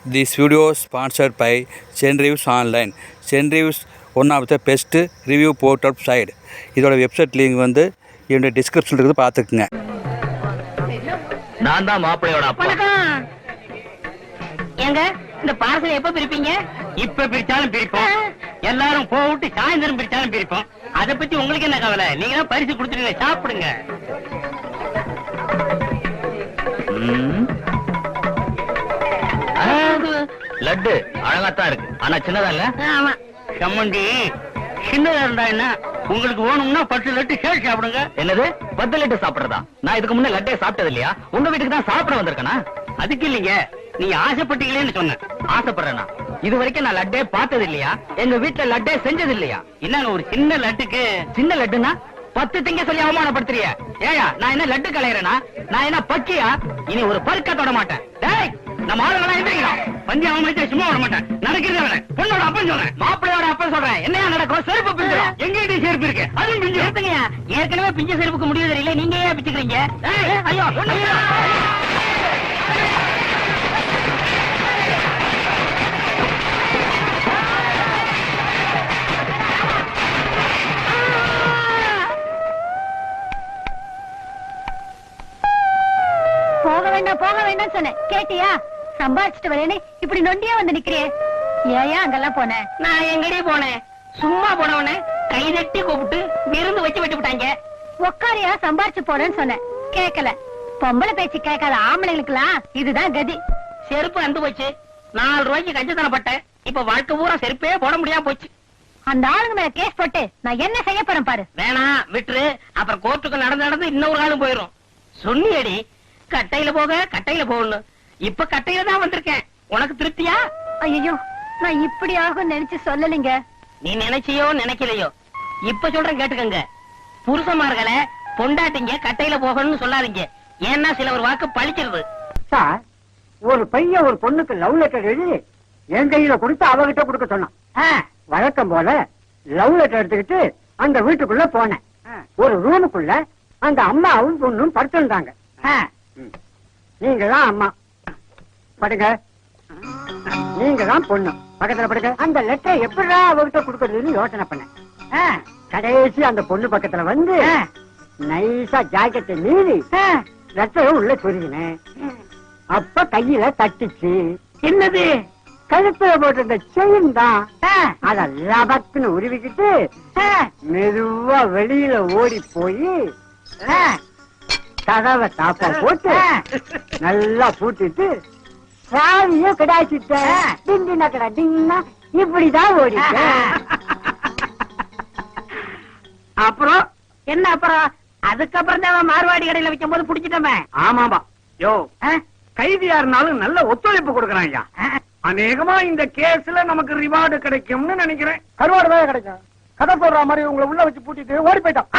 This video is sponsored by Zenreviews Online. Zenreviews one of the best review portal site. இதோட website link வந்து என்னோட டிஸ்கிரிப்ஷன்ல இருக்குது பார்த்துக்குங்க. நான் தான் மாப்பிளையோட அப்பா. ஏங்க இந்த பார்சல் எப்ப பிரிப்பீங்க? இப்ப பிரிச்சாலும் பிரிப்போம், எல்லாரும் போட்டு சாயந்தரம் பிரிச்சாலும் பிரிப்போம். அத பத்தி உங்களுக்கு என்ன கவலை? நீங்க தான் பரிசு கொடுத்துருங்க, சாப்பிடுங்க. லட்டு அழகாத்தான் இருக்கு, ஆனா சின்னதா இல்ல. ஆமா சம்மந்தி சின்னதா இருந்தா என்ன, உங்களுக்கு வேணும்னா 10 லட்டு சேர்த்து சாப்பிடுங்க. என்னது 10 லட்டு சாப்பிடுறதா? நான் இதுக்கு முன்ன லட்டே சாப்பிட்டது இல்லையா? உங்க வீட்டுக்கு தான் சாப்பிட வந்திருக்கனா? அதுக்கு இல்லைங்க, நீங்க ஆசைப்பட்டீங்களேன்னு சொன்னேன். ஆசைப்படுறேனா? இது வரைக்கும் நான் லட்டே பார்த்தது இல்லையா? எங்க வீட்டுல லட்டே செஞ்சது இல்லையா? என்னங்க ஒரு சின்ன லட்டுக்கு? சின்ன லட்டுனா 10 திங்க சொல்லி அவமானப்படுத்துறிய? ஏயா நான் என்ன லட்டு கலையறேனா? நான் என்ன பக்கியா? இனி ஒரு பருக்க தொட மாட்டேன். டேய் நம்ம ஆளுங்களா எந்திரிக்கலாம். பஞ்சி அவமானிச்சா சும்மா விட மாட்டேன். நடக்கிறதே வேற. பொண்ணோட அப்பன் சொல்றேன், மாப்பிள்ளையோட அப்பன் சொல்றேன். என்னையா நடக்கும்? செருப்பு பிஞ்சிரும். எங்கிட்ட செருப்பு இருக்கு, அதுவும் பிஞ்சு. எடுத்துங்கயா, ஏற்கனவே பிஞ்ச செருப்புக்கு முடிவு தெரியல, நீங்க ஏன் பிச்சுக்கிறீங்க? ஐயோ போக வேண்டாம் சொன்னேன், கேட்டியா? சம்பாதிச்சுட்டு வரேன்னு இப்படி நொண்டியா வந்து நிக்கிறியே, ஏயா அங்கெல்லாம் போனேன்? நான் எங்கடி போனேன்? சும்மா போனவனே கை தட்டி கூப்பிட்டு விருந்து வச்சு விட்டு விட்டாங்க. உக்காரியா சம்பாதிச்சு போனேன்னு சொன்னேன், கேட்கல. பொம்பளை பேச்சு கேட்காத ஆம்பளைங்களுக்குலாம் இதுதான் கதி. செருப்பு அந்து போச்சு, 4 ரூபாய்க்கு கஞ்சத்தனப்பட்டேன். இப்ப வாழ்க்கை பூரா செருப்பே போட முடியாம போச்சு. அந்த ஆளுங்க மேல கேஸ் போட்டு நான் என்ன செய்ய போறேன் பாரு. வேணாம் விட்டுரு, அப்புறம் கோர்ட்டுக்கு நடந்து இன்னொரு ஆளும் போயிரும். சொன்னியடி கட்டையில போக கட்டையில போகணும். இப்ப கட்டையில தான் வந்திருக்கேன். உனக்கு திருப்தியா? ஐயோ நான் இப்படி ஆகும் நினைச்சு சொல்லலைங்க. நீ நினைச்சியோ நினைக்கலையோ, இப்ப சொல்றேன் கேட்டுக்கங்க. புருஷமார்களை பொண்டாட்டிங்க கட்டையில போகணும்னு சொல்லாதீங்க. ஏன்னா சில ஒரு வாக்கு பழிக்கிறது. சார், ஒரு பையன் ஒரு பொண்ணுக்கு லவ் லெட்டர் எழுதி என் கையில கொடுத்து அவகிட்ட கொடுக்க சொன்னான். வழக்கம் போல லவ் லெட்டர் எடுத்துக்கிட்டு அந்த வீட்டுக்குள்ள போனேன். ஒரு ரூமுக்குள்ள அந்த அம்மாவும் பொண்ணும் படுத்திருந்தாங்க. நீங்க தான் அம்மா, படுங்க. நீங்க தான் பொண்ணு, பக்கத்துல படுங்க. அந்த லெட்டர் எப்படா அவகிட்ட கொடுக்கறதுன்னு யோசனை பண்ணேன். கடைசி அந்த பொண்ணு பக்கத்துல வந்து நைஸா ஜாக்கெட்டை மீறி லெட்டரை உள்ள சொருகினேன். அப்ப கையில தட்டிச்சு. என்னது? கழுத்துல போட்டிருந்த செயின் தான். அத லபக்குன்னு உருவிக்கிட்டு மெதுவா வெளியில ஓடி போய் கதவை தாப்பா போட்டு நல்லா பூட்டிட்டு சாவியும் கிடைச்சிட்டேன். டிண்டினா கடை டின்னா இப்படிதான் ஓடிட்டேன். அப்புறம் என்ன? அப்புறம் அதுக்கப்புறம் தான் மார்வாடி கடையில வைக்கும் போது புடிச்சிட்டோமே. ஆமாமா யோ, கைதியா இருந்தாலும் நல்ல ஒத்துழைப்பு கொடுக்கறாங்க. அநேகமா இந்த கேஸ்ல நமக்கு ரிவார்டு கிடைக்கும்னு நினைக்கிறேன். கருவாடு தான் கிடைக்கும். கதை சொல்ற மாதிரி உங்களை உள்ள வச்சு பூட்டிட்டு ஓடி போயிட்டான்.